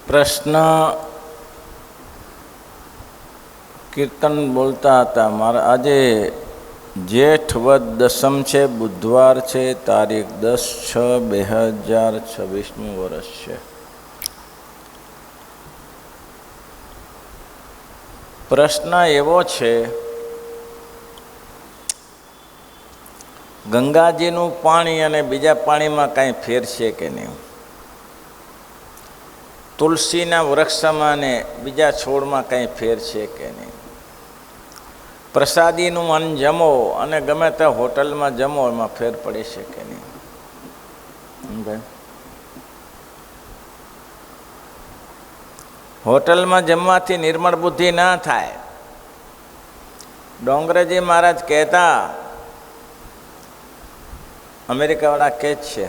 પ્રશ્ન કીર્તન બોલતા હતા. મારા આજે જેઠ વદ દસમ છે, બુધવાર છે, તારીખ 10/6/2026નું વર્ષ છે. પ્રશ્ન એવો છે, ગંગાજીનું પાણી અને બીજા પાણીમાં કાંઈ ફેર છે કે નહીં? તુલસીના વૃક્ષમાં અને બીજા છોડમાં કાંઈ ફેર છે કે નહીં? પ્રસાદીનું અન્ન જમો અને ગમે તે હોટલમાં જમો, એમાં ફેર પડે છે કે નહીં? હોટલમાં જમવાથી નિર્મળ બુદ્ધિ ના થાય. ડોંગરેજી મહારાજ કહેતા, અમેરિકાવાળા કહે જ છે,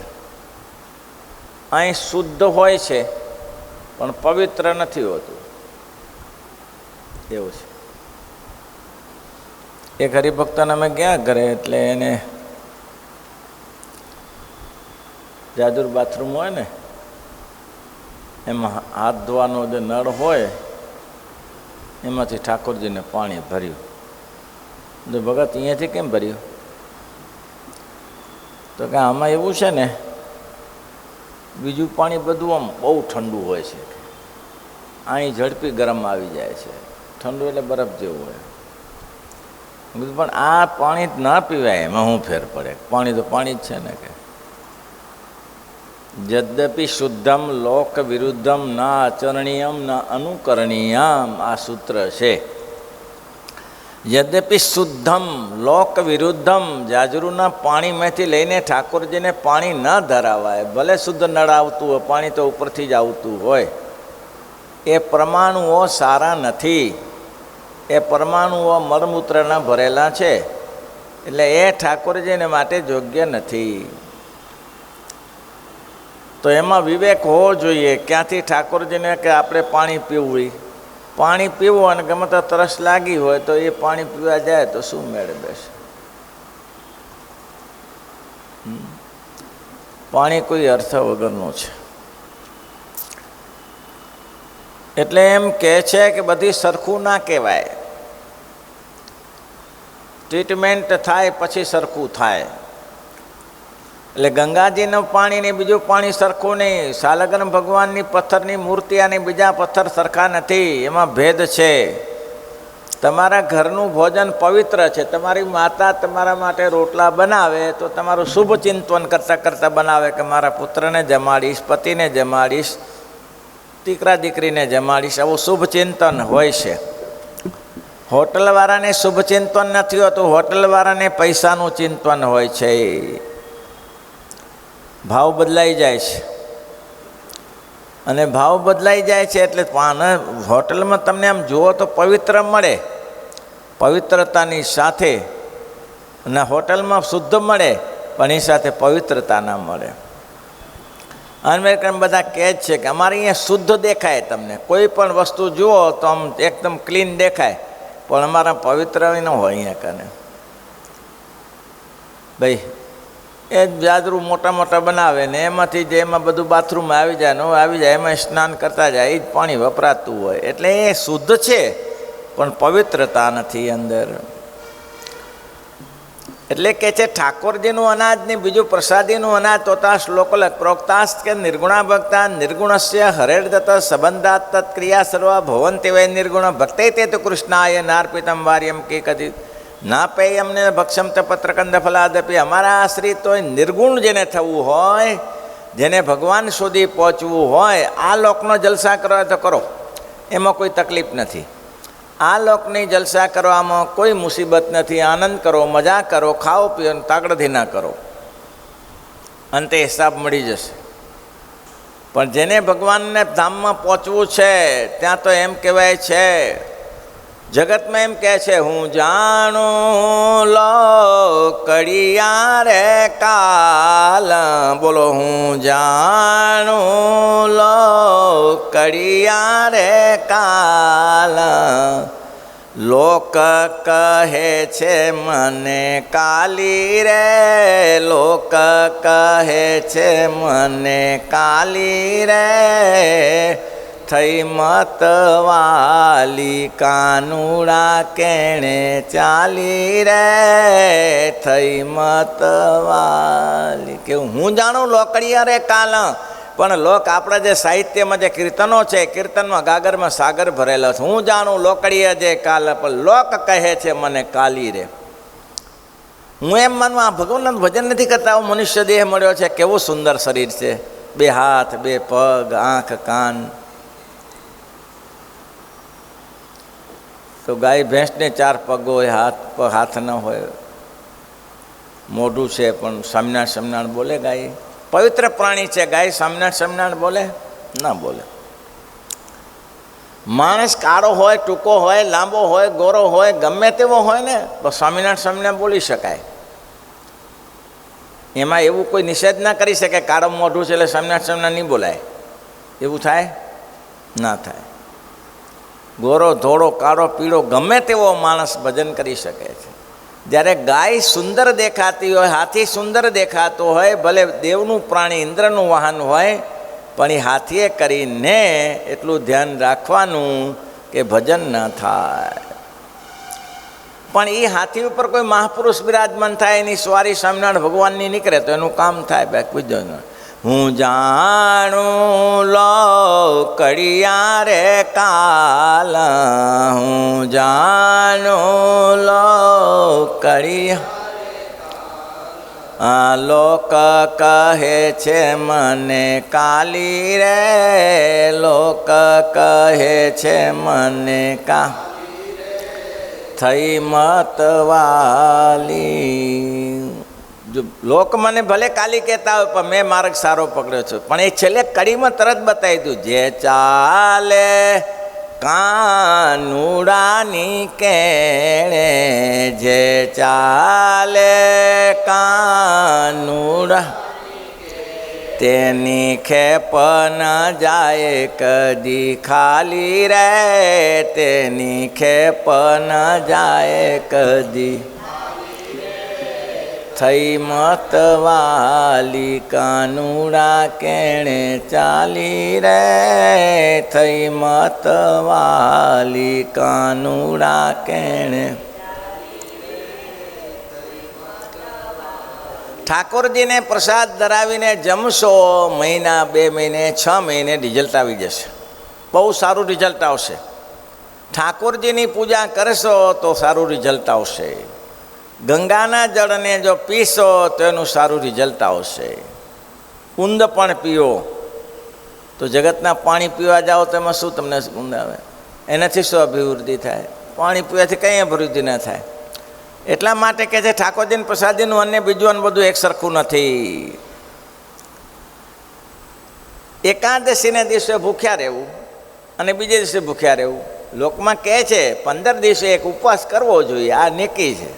અહીં શુદ્ધ હોય છે પણ પવિત્ર નથી હોતું. એવું છે. એક હરિભક્તને અમે ગયા ઘરે, એટલે એને જાજુર બાથરૂમ હોય ને, એમાં હાથ ધોવાનો જે નળ હોય એમાંથી ઠાકોરજીને પાણી ભર્યું. તો ભગત અહીંયાથી કેમ ભર્યું? તો કે આમાં એવું છે ને, બીજું પાણી બધું આમ બહુ ઠંડુ હોય છે, અહીં ઝડપી ગરમ આવી જાય છે. ઠંડુ એટલે બરફ જેવું હોય. પણ આ પાણી ના પીવાય, એમાં શું ફેર પડે? પાણી તો પાણી જ છે ને. કે યદ્યપિ શુદ્ધમ લોક વિરુદ્ધમ ના આચરણીયમ ના અનુકરણીયમ, આ સૂત્ર છે. યદ્યપિ શુદ્ધમ લોક વિરુદ્ધમ, જાજરૂના પાણીમાંથી લઈને ઠાકોરજીને પાણી ન ધરાવાય. ભલે શુદ્ધ નળ આવતું હોય, પાણી તો ઉપરથી જ આવતું હોય. એ પરમાણુઓ સારા નથી. એ પરમાણુઓ મળમૂત્રના ભરેલા છે, એટલે એ ઠાકોરજીને માટે યોગ્ય નથી. તો એમાં વિવેક હોવો જોઈએ. ક્યાંથી ઠાકોરજીને કે આપણે પાણી પીવું, પાણી પીવું અને ગમે તો તરસ લાગી હોય તો એ પાણી પીવા જાય તો શું મેળે બેસે? પાણી કોઈ અર્થ વગરનું છે. એટલે એમ કહે છે કે બધી સરખું ના કહેવાય. ટ્રીટમેન્ટ થાય પછી સરખું થાય. એટલે ગંગાજીનું પાણી ને બીજું પાણી સરખું નહીં. સાલગ્ન ભગવાનની પથ્થરની મૂર્તિ અને બીજા પથ્થર સરખા નથી, એમાં ભેદ છે. તમારા ઘરનું ભોજન પવિત્ર છે. તમારી માતા તમારા માટે રોટલા બનાવે તો તમારું શુભ ચિંતન કરતાં કરતાં બનાવે કે મારા પુત્રને જમાડીશ, પતિને જમાડીશ, દીકરા દીકરીને જમાડીશ, આવું શુભ ચિંતન હોય છે. હોટલવાળાને શુભ ચિંતન નથી હોતું, હોટલવાળાને પૈસાનું ચિંતન હોય છે. ભાવ બદલાઈ જાય છે, અને ભાવ બદલાઈ જાય છે એટલે હોટલમાં તમને આમ જુઓ તો પવિત્ર મળે, પવિત્રતાની સાથે, અને હોટલમાં શુદ્ધ મળે પણ એની સાથે પવિત્રતા ના મળે. અમેરિકન બધા કહે જ છે કે અમારે અહીંયા શુદ્ધ દેખાય, તમને કોઈ પણ વસ્તુ જુઓ તો આમ એકદમ ક્લીન દેખાય, પણ અમારા પવિત્ર ન હોય અહીંયા કને. ભાઈ એ જાજરૂ મોટા મોટા બનાવે ને એમાંથી જે એમાં બધું બાથરૂમમાં આવી જાય, નવું આવી જાય, એમાં સ્નાન કરતા જાય, એ જ પાણી વપરાતું હોય. એટલે એ શુદ્ધ છે પણ પવિત્રતા નથી અંદર. એટલે કે છે ઠાકોરજીનું અનાજ ને બીજું પ્રસાદીનું અનાજ તોતા શ્લોક પ્રોક્તાસ્ત કે નિર્ગુણા ભક્તા નિર્ગુણસ્ય હરેર્દત સંબંધાત તત્ક્રિયા સર્વ ભવંતિ વય નિર્ગુણ ભક્તે તે તો કૃષ્ણાય નાર્પિતમ વાર્યમ કે કદી ના પેય અમને ભક્ષમ તે પત્રકંદ ફલાદપી. અમારા આશ્રિત હોય નિર્ગુણ જેને થવું હોય, જેને ભગવાન સુધી પહોંચવું હોય, આ લોકનો જલસા કરો તો કરો, એમાં કોઈ તકલીફ નથી. આ લોકની જલસા કરવામાં કોઈ મુસીબત નથી. આનંદ કરો, મજા કરો, ખાઓ પીઓ, તાકડથી ના કરો, અંતે હિસાબ મળી જશે. પણ જેને ભગવાનને ધામમાં પહોંચવું છે ત્યાં તો એમ કહેવાય છે, જગતમાં એમ કહે છે, હું જાણું લોકડિયા રે કાલ. બોલો, હું જાણું લોકડિયા રે કાલ. લોક કહે છે મને કાલી રે, લોક કહે છે મને કાલી રે, થઈ મતવાલી કાનુડા કેણે ચાલી રે થઈ મતવાલી કે હું જાણું લોકડિયા રે કાલ પણ લોક આપણા જે સાહિત્યમાં જે કીર્તનો છે કીર્તનમાં ગાગરમાં સાગર ભરેલો છે હું જાણું લોકડિયા જે કાલ પણ લોક કહે છે મને કાલી રે હું એમ માનું આ ભગવાનનું ભજન નથી કરતા મનુષ્ય દેહ મળ્યો છે કેવું સુંદર શરીર છે બે હાથ બે પગ આંખ કાન તો ગાય ભેંસને 4 પગ હોય હાથ ન હોય મોઢું છે પણ સ્વામિનારાયણ બોલે ગાય પવિત્ર પ્રાણી છે ગાય સ્વામિનારાયણ બોલે ના બોલે માણસ કાળો હોય ટૂંકો હોય લાંબો હોય ગોરો હોય ગમે તેવો હોય ને તો સ્વામિનારાયણ બોલી શકાય એમાં એવું કોઈ નિષેધ ના કરી શકે કાળો મોઢું છે એટલે સ્વામિનારાયણ નહીં બોલાય એવું થાય ના થાય ગોરો ધોળો કાળો પીળો ગમે તેવો માણસ ભજન કરી શકે છે જ્યારે ગાય સુંદર દેખાતી હોય હાથી સુંદર દેખાતો હોય ભલે દેવનું પ્રાણી ઇન્દ્રનું વાહન હોય પણ એ હાથીએ કરીને એટલું ધ્યાન રાખવાનું કે ભજન ન થાય પણ એ હાથી ઉપર કોઈ મહાપુરુષ બિરાજમાન થાય એની સવારી સ્વામિનારાયણ ભગવાનની નીકળે તો એનું કામ થાય બાકી પૂછજો હું જાણું લોકડિયા રે કાલ હું જાણું લોકડિયા લોક કહે છે મને કાલી રે લોક કહે છે મને કા થઈ મતવાલી જો લોક મને ભલે કાલી કહેતા હોય પણ મેં માર્ગ સારો પકડ્યો છું પણ એ છેલ્લે કડીમાં તરત બતાવી દઉં જે ચાલે કાનુડાની કેણે જે ચાલે કાનુડા તેની ખેપ ન જાય કદી ખાલી રે તેની ખેપ ન જાય કદી થઈ મતવાલી કાનુડા કેણે ચાલી રે થઈ મતવાલી કાનુડા કેણે ઠાકોરજીને પ્રસાદ ધરાવીને જમશો મહિના 2 મહિને 6 મહિને રિઝલ્ટ આવી જશે બહુ સારું રિઝલ્ટ આવશે ઠાકોરજીની પૂજા કરશો તો સારું રિઝલ્ટ આવશે ગંગાના જળને જો પીશો તો એનું સારું રિઝલ્ટ આવશે કુંદ પણ પીઓ તો જગતના પાણી પીવા જાઓ તો એમાં શું તમને કુંદ આવે એનાથી શું અભિવૃદ્ધિ થાય પાણી પીવાથી કંઈ અભિવૃદ્ધિ ન થાય એટલા માટે કહે છે ઠાકોરજીને પ્રસાદીનું અન્ય બીજું અને બધું એક સરખું નથી એકાદશીને દિવસે ભૂખ્યા રહેવું અને બીજે દિવસે ભૂખ્યા રહેવું લોકમાં કહે છે 15 દિવસે એક ઉપવાસ કરવો જોઈએ આ નેકી છે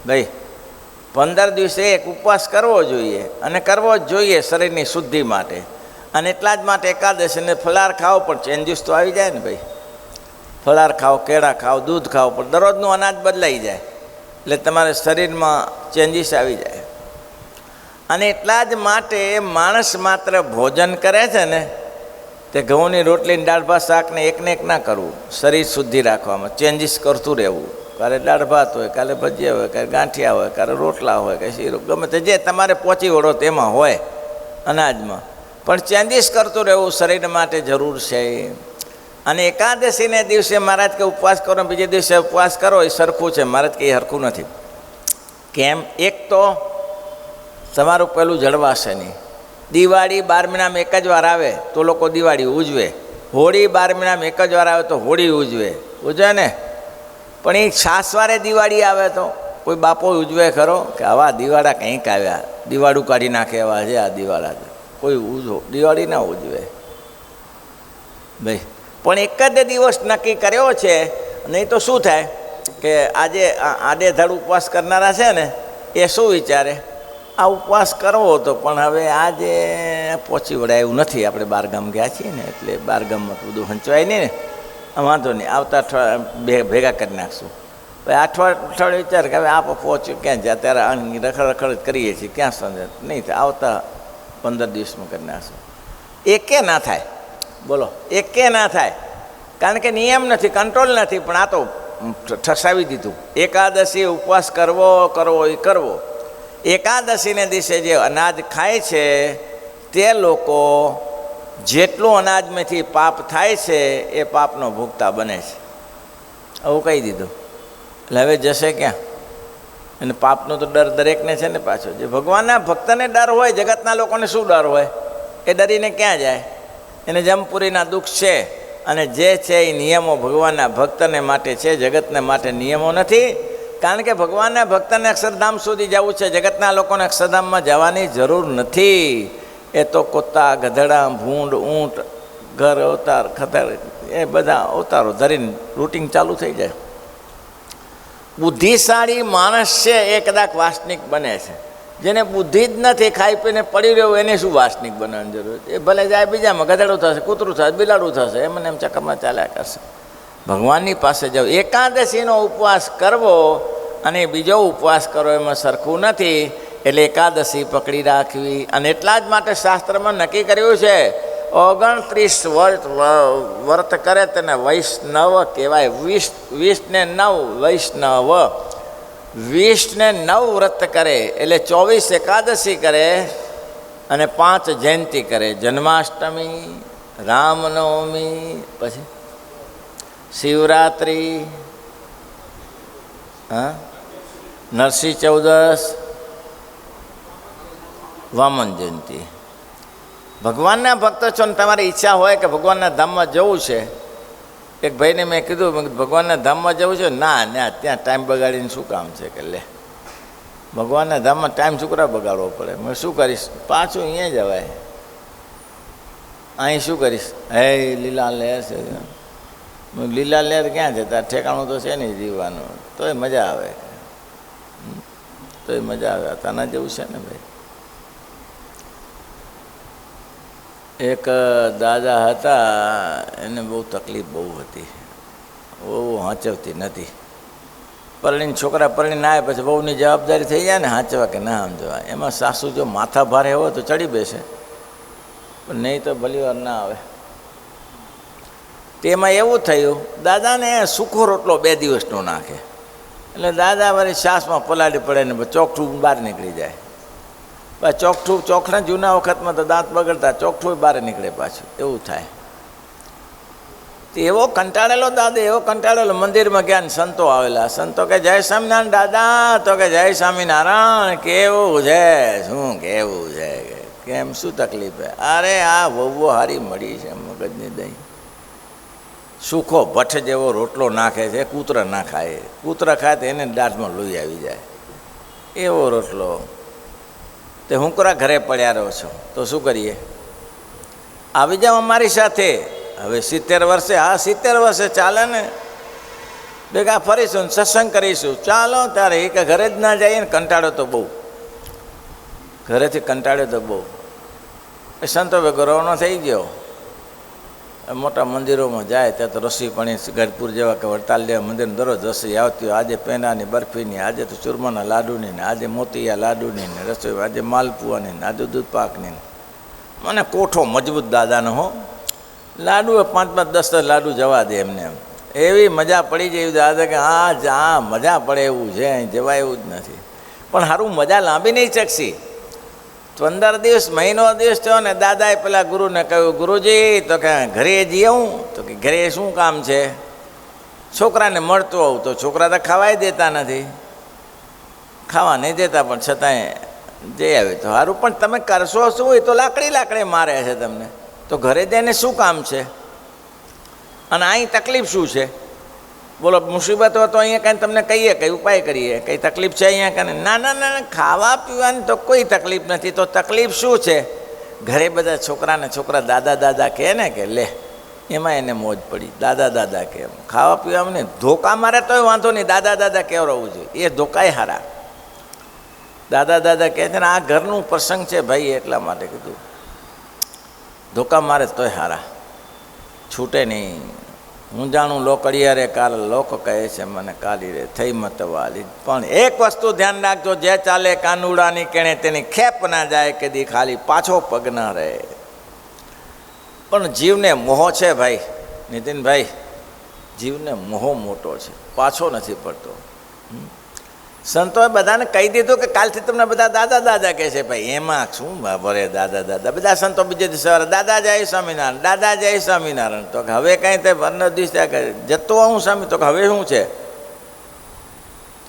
ભાઈ 15 દિવસે એક ઉપવાસ કરવો જોઈએ અને કરવો જ જોઈએ શરીરની શુદ્ધિ માટે અને એટલા જ માટે એકાદશીને ફલાર ખાઓ પણ ચેન્જીસ તો આવી જાય ને ભાઈ ફલાર ખાઓ કેળા ખાઓ દૂધ ખાઓ પણ દરરોજનું અનાજ બદલાઈ જાય એટલે તમારા શરીરમાં ચેન્જીસ આવી જાય અને એટલા જ માટે માણસ માત્ર ભોજન કરે છે ને તે ઘઉંની રોટલીને દાળ ભાત શાકને એકને એક ના કરવું શરીર શુદ્ધિ રાખવામાં ચેન્જીસ કરતું રહેવું કાલે દાળ ભાત હોય કાલે ભજીયા હોય કાલે ગાંઠિયા હોય કાલે રોટલા હોય કે શીરો ગમે તે જે તમારે પહોંચી વળો તેમાં હોય અનાજમાં પણ ચેન્જીસ કરતું રહેવું શરીર માટે જરૂર છે અને એકાદશીને દિવસે મહારાજ કે ઉપવાસ કરો બીજે દિવસે ઉપવાસ કરો એ સરખું છે મહારાજ કે એ સરખું નથી કેમ એક તો તમારું પેલું જળવાશે નહીં દિવાળી 12 મહિનામાં એક જ વાર આવે તો લોકો દિવાળી ઉજવે હોળી 12 મહિનામાં એક જ વાર આવે તો હોળી ઉજવે ને પણ એ છાસવારે દિવાળી આવે તો કોઈ બાપો ઉજવે ખરો કે આવા દિવાળા કંઈક આવ્યા દિવાળું કાઢી નાખે એવા છે આ દિવાળા કોઈ દિવાળી ના ઉજવે ભાઈ પણ એક જ દિવસ નક્કી કર્યો છે નહીં તો શું થાય કે આજે આડેધડ ઉપવાસ કરનારા છે ને એ શું વિચારે આ ઉપવાસ કરવો હતો પણ હવે આજે પહોંચી વળાય એવું નથી આપણે બહારગામ ગયા છીએ ને એટલે બહારગામમાં બધું હંચવાય નહીં ને વાંધો નહીં આવતા અઠવાડિયા ભેગા કરી નાખશું ભાઈ અઠવાડિયે વિચાર કે હવે આપ પહોંચ્યું ક્યાં જાય ત્યારે રખડ કરીએ છીએ ક્યાં સમજે નહીં થાય આવતા 15 દિવસમાં કરી નાખશું એ કે ના થાય બોલો એકે ના થાય, કારણ કે નિયમ નથી, કંટ્રોલ નથી. પણ આ તો ઠસાવી દીધું. એકાદશી ઉપવાસ કરવો એ કરવો. એકાદશીને દિવસે જે અનાજ ખાય છે તે લોકો જેટલું અનાજમાંથી પાપ થાય છે એ પાપનો ભોગતા બને છે. આવું કહી દીધું. એટલે હવે જશે ક્યાં? અને પાપનો તો ડર દરેકને છે ને પાછો. જે ભગવાનના ભક્તને ડર હોય, જગતના લોકોને શું ડર હોય? એ ડરીને ક્યાં જાય? એને જમપુરીના દુઃખ છે. અને જે છે એ નિયમો ભગવાનના ભક્તને માટે છે, જગતને માટે નિયમો નથી. કારણ કે ભગવાનના ભક્તને અક્ષરધામ સુધી જવું છે, જગતના લોકોને અક્ષરધામમાં જવાની જરૂર નથી. એ તો કુત્તા, ગધેડા, ભૂંડ, ઊંટ, ઘર અવતાર, ખતર, એ બધા અવતારો ધરીને રૂટિંગ ચાલુ થઈ જાય. બુદ્ધિશાળી માણસ છે એ કદાચ વાસનિક બને છે. જેને બુદ્ધિ જ નથી, ખાઈ પીને પડી રહ્યો, એને શું વાસનિક બનવાની જરૂર? એ ભલે જાય બીજામાં, ગધેડું થશે, કૂતરું થશે, બિલાડું થશે, એમને એમ ચક્કરમાં ચાલ્યા કરશે. ભગવાનની પાસે જાવ, એકાદશીનો ઉપવાસ કરવો અને બીજો ઉપવાસ કરવો એમાં સરખું નથી. એટલે એકાદશી પકડી રાખવી. અને એટલા જ માટે શાસ્ત્રમાં નક્કી કર્યું છે 29 વ્રત કરે તેને વૈષ્ણવ કહેવાય. 20 વૈષ્ણવ, 20 વ્રત કરે એટલે 24 એકાદશી કરે અને 5 જયંતી કરે. જન્માષ્ટમી, રામનવમી, પછી શિવરાત્રિ, નરસિંહ ચૌદસ, વામન જયંતી. ભગવાનના ભક્તો છો ને તમારી ઈચ્છા હોય કે ભગવાનના ધામમાં જવું છે. એક ભાઈને મેં કીધું ભગવાનના ધામમાં જવું છે. ના ના, ત્યાં ટાઈમ બગાડીને શું કામ છે? કે લે, ભગવાનના ધામમાં ટાઈમ શું કરવા બગાડવો પડે? મેં શું કરીશ? પાછું અહીંયા જવાય. અહીં શું કરીશ? હે લીલા લહેર છે. લીલા લહેર ક્યાં છે? તાર ઠેકાણું તો છે નહીં જીવવાનું. તોય મજા આવે, તોય મજા આવે. તાના જેવું છે ને ભાઈ. એક દાદા હતા, એને બહુ તકલીફ બહુ હતી, બહુ હાંચવતી નથી. પરણીને છોકરા પરણીને આવે પછી બહુની જવાબદારી થઈ જાય ને, હાંચવા કે ના સમજવા. એમાં સાસુ જો માથા ભારે હોય તો ચડી બેસે, પણ નહીં તો ભલી વાર ના આવે. તેમાં એવું થયું, દાદાને સૂકો રોટલો 2 દિવસનો નાખે એટલે દાદા વળી છાશમાં પલાળી પડે ને ચોકઠું બહાર નીકળી જાય. ચોકઠું, ચોખના જૂના વખતમાં તો દાંત બગડતા, ચોકઠું બહાર નીકળે પાછું, એવું થાય. એવો કંટાળેલો દાદા, એવો કંટાળેલો. મંદિરમાં ગયા ને સંતો આવેલા. સંતો કે જય સ્વામિનારાયણ દાદા. તો કે જય સ્વામિનારાયણ. કેવું છે? શું કેવું છે? કેમ, શું તકલીફ છે? અરે આ વહુઓ હારી મળી છે, મગજની દહીં. સુખો ભઠ્ઠ જેવો રોટલો નાખે છે, કૂતરા ના ખાય. કૂતરા ખાય તો એને દાંતમાં લોહી આવી જાય, એવો રોટલો. તે હું કરા ઘરે પડ્યા રહો છો, તો શું કરીએ? આવી જાઓ અમારી સાથે. હવે 70 વર્ષે, હા 70 વર્ષે ચાલે ને, ભેગા ફરીશું, સત્સંગ કરીશું. ચાલો ત્યારે. એ કે ઘરે જ ના જઈએ ને, કંટાળો તો બહુ, ઘરેથી કંટાળ્યો તો બહુ. એ સંતો ભેગો રવાનો થઈ ગયો. મોટા મંદિરોમાં જાય ત્યાં તો રસી પણ ગઢપુર જેવા કે વડતાલ જેવા મંદિર દરરોજ રસી આવતી હોય. આજે પેંડાની બરફીની, આજે તો ચૂરમાના લાડુની ને, આજે મોતિયા લાડુની ને રસોઈ, આજે માલપુઆની ને, આજે દૂધ પાકની. મને કોઠો મજબૂત દાદાનો હો. લાડુ 5-10 લાડુ જવા દે એમને એમ. એવી મજા પડી જાય દાદા કે હા મજા પડે એવું છે, અહીં જવાય એવું જ નથી. પણ સારું મજા લાંબી નહીં ચકશી. 15 દિવસ, મહિનો દિવસ થયો ને, દાદાએ પેલા ગુરુને કહ્યું, ગુરુજી તો કે ઘરે જઈ આવું? તો કે ઘરે શું કામ છે? છોકરાને મળતું આવું. તો છોકરા તો ખાવાય દેતા નથી, ખાવા નહીં દેતા, પણ છતાંય જઈ આવે તો સારું. પણ તમે કરશો શું? એ તો લાકડી મારે છે તમને. તો ઘરે જઈને શું કામ છે? અને અહીં તકલીફ શું છે? બોલો, મુસીબત હોય તો અહીંયા કાંઈ તમને કહીએ, કંઈ ઉપાય કરીએ, કંઈ તકલીફ છે અહીંયા કાંઈ? ના ના ના, ખાવા પીવાની તો કોઈ તકલીફ નથી. તો તકલીફ શું છે? ઘરે બધા છોકરા દાદા કહે ને, કે લે, એમાં એને મોજ પડી. દાદા કહે, ખાવા પીવામાં ને ધોકા મારે તોય વાંધો નહીં, દાદા કહેવડાવવું જોઈએ. એ ધોકાય હારા. દાદા કહે છે ને, આ ઘરનું પ્રસંગ છે ભાઈ, એટલા માટે કીધું. ધોકા મારે તોય હારા, છૂટે નહીં. હું જાણું લોકડિયા રે કાલ, લોક કહે છે મને કાલી રે થઈ મતવાલી. પણ એક વસ્તુ ધ્યાન રાખજો, જે ચાલે કાનુડાની કેણે તેની ખેપ ના જાય, કદી ખાલી પાછો પગ ના રહે. પણ જીવને મોહ છે ભાઈ નીતિનભાઈ, જીવને મોહ મોટો છે, પાછો નથી પડતો. સંતોએ બધાને કહી દીધું કે કાલથી તમને બધા દાદા દાદા કહે છે. ભાઈ એમાં શું ભરે દાદા દાદા? બધા સંતો બીજે દિવસે સવારે દાદા જય સ્વામિનારાયણ, દાદા જય સ્વામિનારાયણ. તો હવે કાંઈ તે પંદર દિવસ જતો આવું સ્વામી, તો હવે શું છે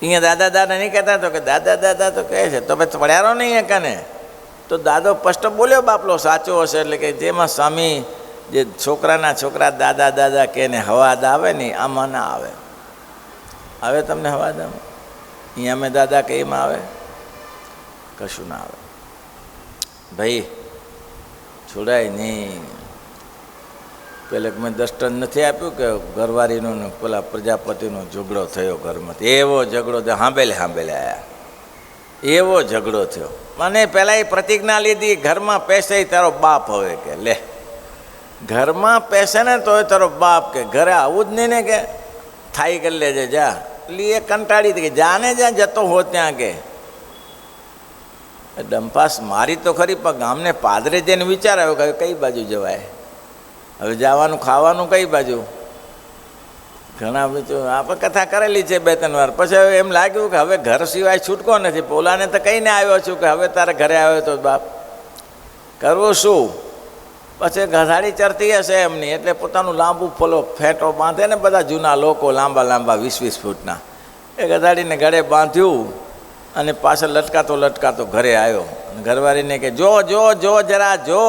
અહીંયા દાદા દાદા નહીં કહેતા? તો કે દાદા દાદા તો કહે છે. તો ભાઈ પડ્યારો નહીં કને? તો દાદો સ્પષ્ટ બોલ્યો બાપલો સાચો હશે. એટલે કે જેમાં સ્વામી જે છોકરાના છોકરા દાદા દાદા કહે ને હવાદ આવે ને આમાં ના આવે. હવે તમને હવાદ આવે? અહીંયા અમે દાદા કે એમાં આવે? કશું ના આવે ભાઈ, છોડાય નહીં. પેલે મેં દર્શન નથી આપ્યું કે ઘરવાળીનો ને પેલા પ્રજાપતિનો ઝઘડો થયો ઘરમાં? એવો ઝઘડો હાંભેલે આવ્યા, એવો ઝઘડો થયો. મને પહેલાં એ પ્રતિજ્ઞા લીધી ઘરમાં પેસે તારો બાપ હવે કે લે, ઘરમાં પેસે ને તો તારો બાપ કે ઘરે આવું જ નહીં ને કે થાઈ કરી લેજે જા. એટલે એ કંટાળી હતી કે જાને જ્યાં જતો હો ત્યાં કે ડંપાસ મારી તો ખરી, પણ ગામને પાદરે જઈને વિચાર આવ્યો કે કઈ બાજુ જવાય, હવે જવાનું ખાવાનું કઈ બાજુ. ઘણા બીજું આપણે કથા કરેલી છે 2-3 વાર. પછી હવે એમ લાગ્યું કે હવે ઘર સિવાય છૂટકો નથી. પોલાને તો કહીને આવ્યો છું કે હવે તારે ઘરે આવ્યો તો બાપ કરવું શું? પછી ગધાડી ચરતી હશે એમની, એટલે પોતાનું લાંબુ ફેંટો બાંધે ને બધા જૂના લોકો લાંબા લાંબા 20-20 ફૂટના, એ ગધાડીને ગળે બાંધ્યું અને પાછળ લટકાતો ઘરે આવ્યો. ઘરવાળીને કે જો જો જો જરા જો,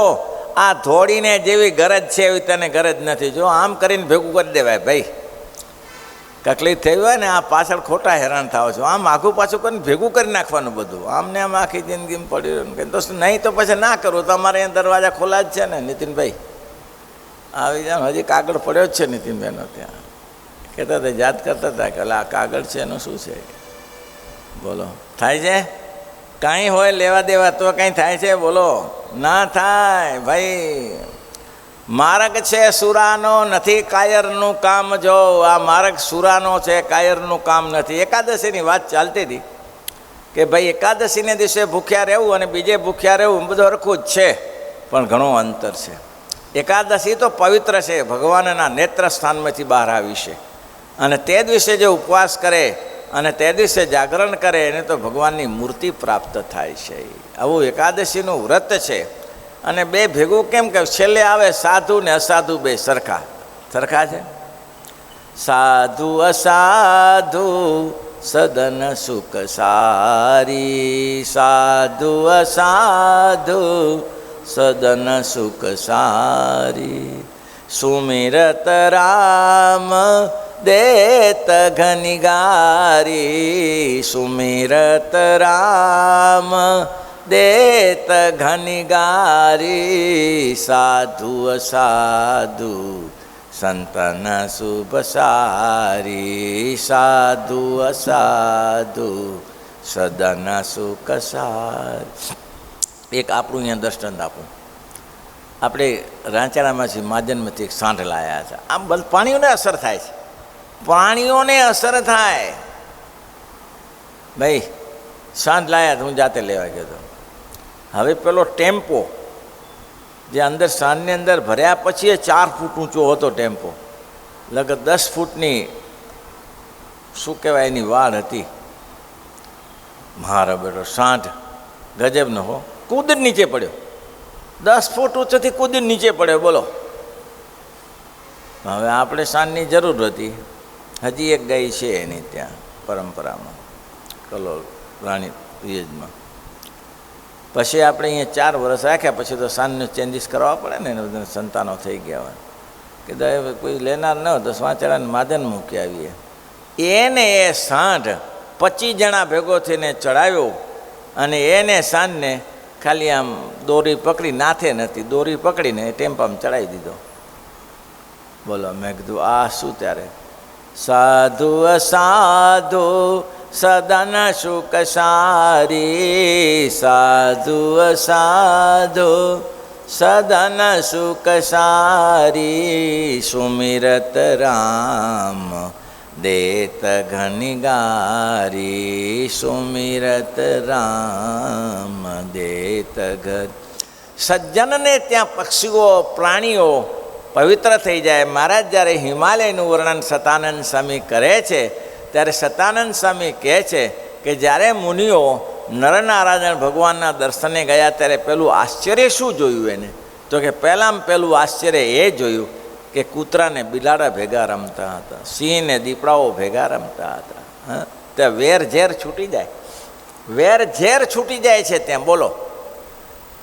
આ ધોડીને જેવી ગરજ છે એવી તને ગરજ નથી. જો આમ કરીને ભેગું કરી દેવાય ભાઈ. તકલીફ થઈ હોય ને આ પાછળ ખોટા હેરાન થાવ છો, આમ આખું પાછું કરીને ભેગું કરી નાખવાનું બધું. આમને આમ આખી જિંદગીમાં પડ્યું કે દોસ્ત નહીં તો પછી ના કરું. તમારે અહીંયા દરવાજા ખોલા જ છે ને નીતિનભાઈ, આવી જાવ. હજી કાગળ પડ્યો જ છે નીતિનભાઈનો ત્યાં. કહેતા હતા યાદ કરતા હતા કે આ કાગળ છે એનું શું છે? બોલો થાય છે કાંઈ હોય લેવા દેવા તો કાંઈ થાય છે? બોલો ના થાય ભાઈ. માર્ગ છે સુરાનો, નથી કાયરનું કામ. જો આ માર્ગ સુરાનો છે, કાયરનું કામ નથી. એકાદશીની વાત ચાલતી હતી કે ભાઈ એકાદશીને દિવસે ભૂખ્યા રહેવું અને બીજે ભૂખ્યા રહેવું બધું હરખું જ છે, પણ ઘણું અંતર છે. એકાદશી તો પવિત્ર છે, ભગવાનના નેત્ર સ્થાનમાંથી બહાર આવી છે. અને તે દિવસે જે ઉપવાસ કરે અને તે દિવસે જાગરણ કરે એને તો ભગવાનની મૂર્તિ પ્રાપ્ત થાય છે. આવું એકાદશીનું વ્રત છે. અને બે ભેગું કેમ કે છેલ્લે આવે સાધુ ને અસાધુ બે સરખા છે. સાધુ અસાધુ સદન સુખ સારી, સાધુ અસાધુ સદન સુખ સારી. સુમિરત રામ દેત ઘની ગારી, સુમિરત રામ દેત ઘની ગારી. સાધુ અસાધુ સંતન શુભ સારી, સાધુ અસાધુ સદન સુખ સારી. એક આપણું અહીંયા દ્રષ્ટાંત આપું. આપણે રાંચાણામાંથી માજનમાંથી એક સાંઢ લાવ્યા છે. આમ બધું પ્રાણીઓને અસર થાય છે, પ્રાણીઓને અસર થાય. ભાઈ સાંઢ લાવ્યા તો હું જાતે લેવા ગયો હતો. હવે પેલો ટેમ્પો જે અંદર સાંજની અંદર ભર્યા પછી એ 4 ફૂટ ઊંચો હતો ટેમ્પો. લગભગ 10 ફૂટની શું કહેવાય એની વાડ હતી. મારો બેટો સાંઢ ગજબનો હો, કૂદીને નીચે પડ્યો. 10 ફૂટ ઊંચેથી કૂદીને નીચે પડ્યો. બોલો હવે આપણે સાંજની જરૂર હતી. હજી એક ગાય છે એની ત્યાં પરંપરામાં કલોલ રાણી રિયજમાં. પછી આપણે અહીંયા 4 વર્ષ રાખ્યા પછી તો સાંજનું ચેન્જીસ કરવા પડે ને, એને બધાને સંતાનો થઈ ગયા હોય. કે દા કોઈ લેનાર ન હોય તો સ્વાંચડાને માદન મૂકી આવીએ. એને એ સાંઢ 25 જણા ભેગો થઈને ચડાવ્યો અને એને સાંજને ખાલી આમ દોરી પકડી, નાથે નથી, દોરી પકડીને ટેમ્પામાં ચડાવી દીધો. બોલો મેં કીધું આ શું? ત્યારે સાધુ અસાધુ સદન સુખ સારી, સાધુ અસાધુ સદન સુખ સારી. સુમિરત રામ દેત ઘની ગારી, સુમિરત રામ દેત ઘર. સજ્જનને ત્યાં પક્ષીઓ પ્રાણીઓ પવિત્ર થઈ જાય. મહારાજ જ્યારે હિમાલયનું વર્ણન સતાનંદ સ્વામી કરે છે ત્યારે સતાનંદ સ્વામી કહે છે કે જ્યારે મુનિઓ નરનારાયણ ભગવાનના દર્શને ગયા ત્યારે પેલું આશ્ચર્ય શું જોયું એને? તો કે પહેલાં પેલું આશ્ચર્ય એ જોયું કે કૂતરાને બિલાડા ભેગા રમતા હતા, સિંહ ને દીપડાઓ ભેગા રમતા હતા. હા, ત્યાં વેર ઝેર છૂટી જાય, વેર ઝેર છૂટી જાય છે ત્યાં. બોલો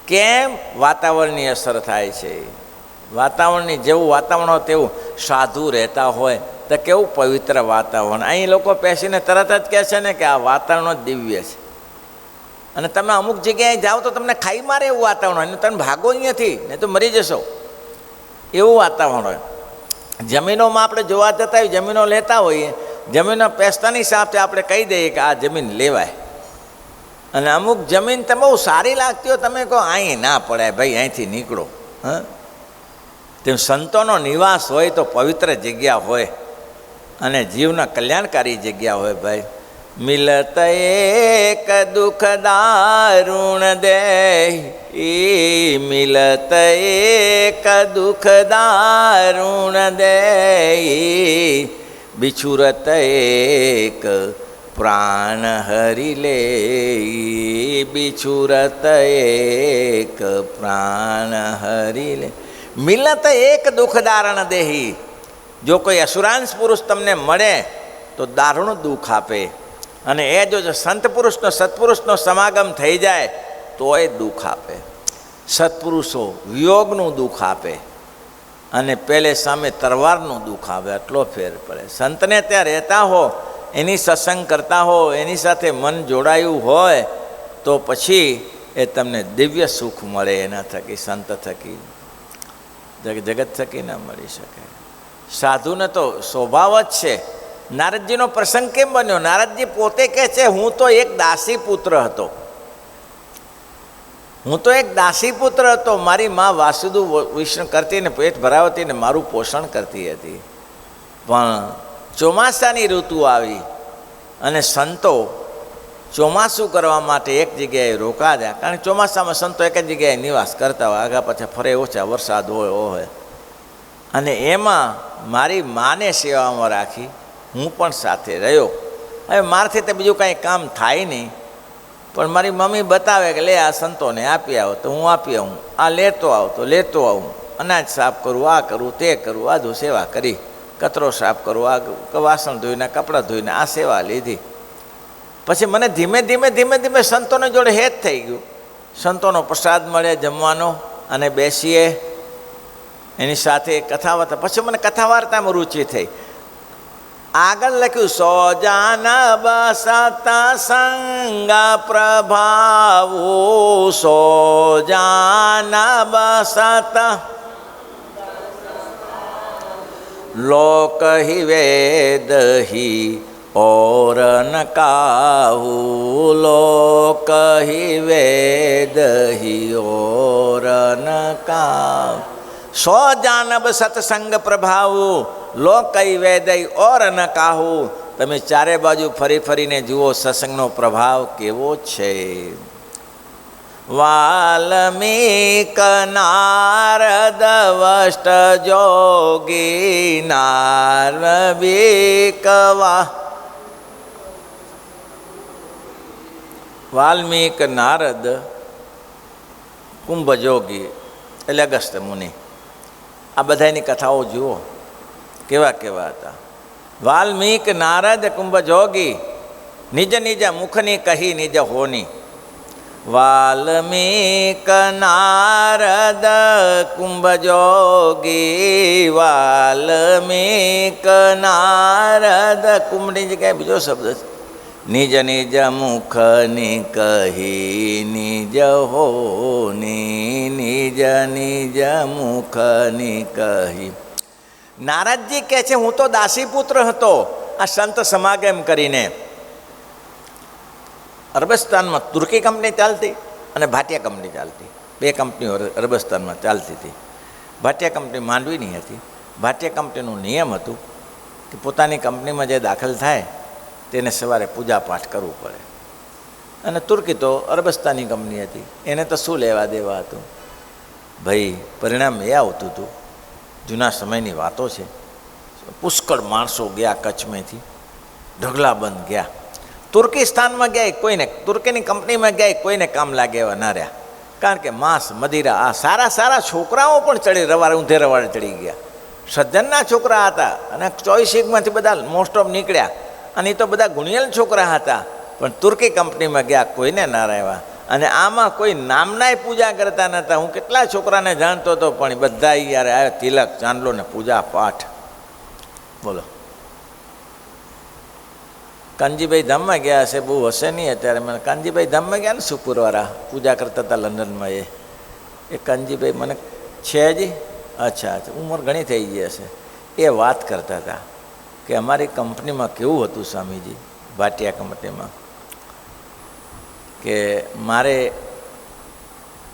કેમ? વાતાવરણની અસર થાય છે. વાતાવરણની જેવું વાતાવરણ હોય તેવું સાધુ રહેતા હોય તો કેવું પવિત્ર વાતાવરણ. અહીં લોકો બેસીને તરત જ કહે છે ને કે આ વાતાવરણ જ દિવ્ય છે. અને તમે અમુક જગ્યાએ જાઓ તો તમને ખાઈ મારે એવું વાતાવરણ હોય, તમે ભાગો અહીંયાથી નહીં તો મરી જશો એવું વાતાવરણ હોય. જમીનોમાં આપણે જોવા જતા હોય, જમીનો લેતા હોઈએ, જમીનો પેસ્તાની સાથે આપણે કહી દઈએ કે આ જમીન લેવાય. અને અમુક જમીન તમે બહુ સારી લાગતી હોય, તમે કહો અહીં ના પડાય ભાઈ, અહીંથી નીકળો. હા, તેમ સંતોનો નિવાસ હોય તો પવિત્ર જગ્યા હોય અને જીવના કલ્યાણકારી જગ્યા હોય. ભાઈ મિલત એક દુઃખ દારુણ દે, મિલત એક દુઃખ દારુણ દે, બિછુરત એક પ્રાણ હરી લે, બિછુરત એક પ્રાણ હરી લે. મિલત એક દુઃખ દારણ દેહી. જો કોઈ અસુરાંશ પુરુષ તમને મળે તો દારૂણ દુઃખ આપે, અને એ જો સંત પુરુષનો સત્પુરુષનો સમાગમ થઈ જાય તો એ દુઃખ આપે. સત્પુરુષો વિયોગનું દુઃખ આપે અને પેલે સામે તરવારનું દુઃખ આવે. આટલો ફેર પડે. સંતને ત્યાં રહેતા હો, એની સત્સંગ કરતા હો, એની સાથે મન જોડાયું હોય તો પછી એ તમને દિવ્ય સુખ મળે. એના થકી, સંત થકી, જગત થકી ના મળી શકે. સાધુને તો સ્વભાવ જ છે. નારદજીનો પ્રસંગ કેમ બન્યો? નારદજી પોતે કહે છે હું તો એક દાસી પુત્ર હતો, હું તો એક દાસી પુત્ર હતો. મારી મા વાસુદેવ વિષ્ણુ કરતી ને પેટ ભરાવતી ને મારું પોષણ કરતી હતી. પણ ચોમાસાની ઋતુ આવી અને સંતો ચોમાસું કરવા માટે એક જગ્યાએ રોકાયા. કારણ કે ચોમાસામાં સંતો એક જ જગ્યાએ નિવાસ કરતા હોય, આગા પાછા ફરે ઓછા, વરસાદ હોય. અને એમાં મારી માને સેવામાં રાખી હું પણ સાથે રહ્યો. હવે મારાથી તો બીજું કાંઈ કામ થાય નહીં, પણ મારી મમ્મી બતાવે કે લે આ સંતોને આપી આવો તો હું આપી આવું, આ લેતો આવ તો લેતો આવું, અનાજ સાફ કરું, આ કરું, તે કરું, આધું સેવા કરી, કચરો સાફ કરું, આ વાસણ ધોઈને, કપડાં ધોઈને આ સેવા લીધી. પછી મને ધીમે ધીમે સંતોને જોડે હેત થઈ ગયું. સંતોનો પ્રસાદ મળે જમવાનો અને બેસીએ એની સાથે કથા વાર્તા. પછી મને કથા વાર્તામાં રુચિ થઈ. આગળ લખ્યું સો જાન બસતા સંગ પ્રભાવો, સો જાન બસતા લોક હિ વેદ હિ और न काहू, लोक ही वेद ही और न काहू. सौ जानब सत्संग प्रभाव, लोक ही वेद ही और न काहू. તમે ચારે બાજુ ફરી ફરીને જુઓ સત્સંગનો પ્રભાવ કેવો છે. વાલ્મીક નારદ વષ્ટ જોગી નાર્વિક વાલ્મીક નારદ કુંભજોગી એટલે અગસ્ત્ય મુનિ, આ બધાની કથાઓ જુઓ કેવા કેવા હતા. વાલ્મીક નારદ કુંભજોગી, નિજ નિજ મુખની કહી નિજ હોની. વાલ્મીક નારદ કુંભજોગી, વાલ્મીક નારદ કુંભની જગ્યાએ બીજો શબ્દ છે. નિજ નિજ મુખની કહી નિજ હોની, નિજ નિજ મુખની કહી. નારદજી કહે છે હું તો દાસીપુત્ર હતો. આ સંત સમાગમ કરીને અરબસ્તાનમાં તુર્કી કંપની ચાલતી અને ભાટિયા કંપની ચાલતી, બે કંપનીઓ અરબસ્તાનમાં ચાલતી હતી. ભાટિયા કંપની માંડવીની હતી. ભાટિયા કંપનીનું નિયમ હતું કે પોતાની કંપનીમાં જે દાખલ થાય તેને સવારે પૂજાપાઠ કરવું પડે. અને તુર્કી તો અરબસ્તાની કંપની હતી, એને તો શું લેવા દેવા હતું. ભાઈ પરિણામ એ આવતું હતું, જૂના સમયની વાતો છે, પુષ્કળ માણસો ગયા કચ્છમાંથી, ઢગલાબંધ ગયા, તુર્કિસ્તાનમાં ગયા, કોઈને તુર્કીની કંપનીમાં ગયા, કોઈને કામ લાગે એવા ના રહ્યા, કારણ કે માંસ મદિરા આ સારા સારા છોકરાઓ પણ ચડી રવાડે ઊંધે રવાડે ચડી ગયા, સજ્જનના છોકરા હતા, અને 24 બધા મોસ્ટ ઓફ નીકળ્યા, અને એ તો બધા ગુણિયલ છોકરા હતા, પણ તુર્કી કંપનીમાં ગયા, કોઈને ના રહેવા. અને આમાં કોઈ નામનાય પૂજા કરતા નહોતા. હું કેટલા છોકરાને જાણતો હતો, પણ બધા યાર આ તિલક ચાંદલો ને પૂજા પાઠ. બોલો, કાનજીભાઈ ધામમાં ગયા હશે, બહુ હશે નહીં અત્યારે. મને કાનજીભાઈ ધામમાં ગયા ને સુપુરવાળા પૂજા કરતા હતા લંડનમાં, એ કાનજીભાઈ મને છે હજી, અચ્છા અચ્છા, ઉંમર ઘણી થઈ ગઈ હશે. એ વાત કરતા હતા કે અમારી કંપનીમાં કેવું હતું સ્વામીજી, ભાટિયા કંપનીમાં, કે મારે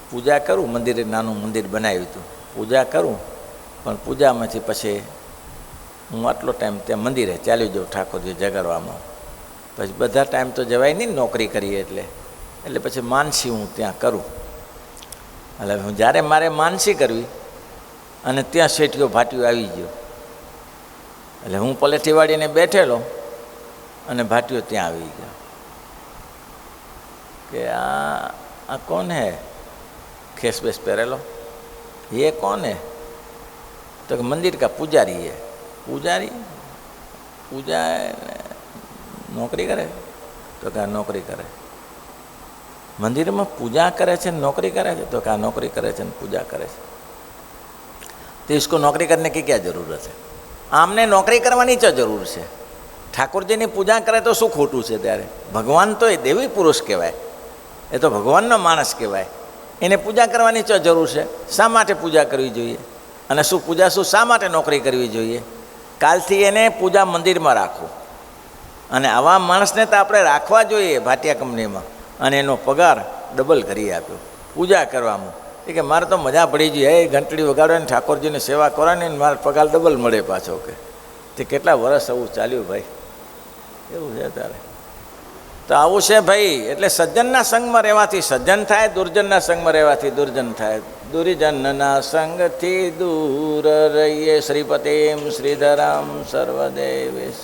પૂજા કરું, મંદિરે નાનું મંદિર બનાવ્યું હતું, પૂજા કરું, પણ પૂજામાંથી પછી હું આટલો ટાઈમ ત્યાં મંદિરે ચાલી જાઉં ઠાકોરજી જગાડવામાં, પછી બધા ટાઈમ તો જવાય નહીં નોકરી કરીએ એટલે પછી માનસી હું ત્યાં કરું. એટલે હું જ્યારે મારે માનસી કરવી અને ત્યાં શેઠિયો ભાટિયો આવી ગયો, એટલે હું પલેઠી વાળીને બેઠેલો અને ભાટિયો ત્યાં આવી ગયો કે આ કોણ હે, ખેસ બેસ પહેરેલો, એ કોણ હે? તો કે મંદિર કા પૂજારી હે. પૂજારી? પૂજા નોકરી કરે? તો કે આ નોકરી કરે. મંદિરમાં પૂજા કરે છે, નौकरी કરે છે? तो क्या नौकरी करे છે, पूजा करे છે. तो इसको नौकरी करने की क्या ज़रूरत है? આમને નોકરી કરવાની જ જરૂર છે. ઠાકોરજીની પૂજા કરે તો શું ખોટું છે? ત્યારે ભગવાન તો એ દેવી પુરુષ કહેવાય, એ તો ભગવાનનો માણસ કહેવાય, એને પૂજા કરવાની જ જરૂર છે. શા માટે પૂજા કરવી જોઈએ? અને શું પૂજા શું શા માટે નોકરી કરવી જોઈએ? કાલથી એને પૂજા મંદિરમાં રાખો, અને આવા માણસને તો આપણે રાખવા જોઈએ ભાટિયા કંપનીમાં, અને એનો પગાર ડબલ કરી આપ્યો પૂજા કરવામાં. એ કે મારે તો મજા પડી ગઈ, એ ઘંટડી વગાડવાની, ઠાકોરજીની સેવા કરવાની, મારે પગાર ડબલ મળે પાછો. કે તે કેટલા વર્ષ આવું ચાલ્યું ભાઈ, એવું છે તારે. તો આવું છે ભાઈ. એટલે સજ્જનના સંગમાં રહેવાથી સજ્જન થાય, દુર્જનના સંગમાં રહેવાથી દુર્જન થાય. દુર્જનના સંગથી દૂર રહીએ. શ્રીપતિમ શ્રીધરામ સર્વદેવેશ.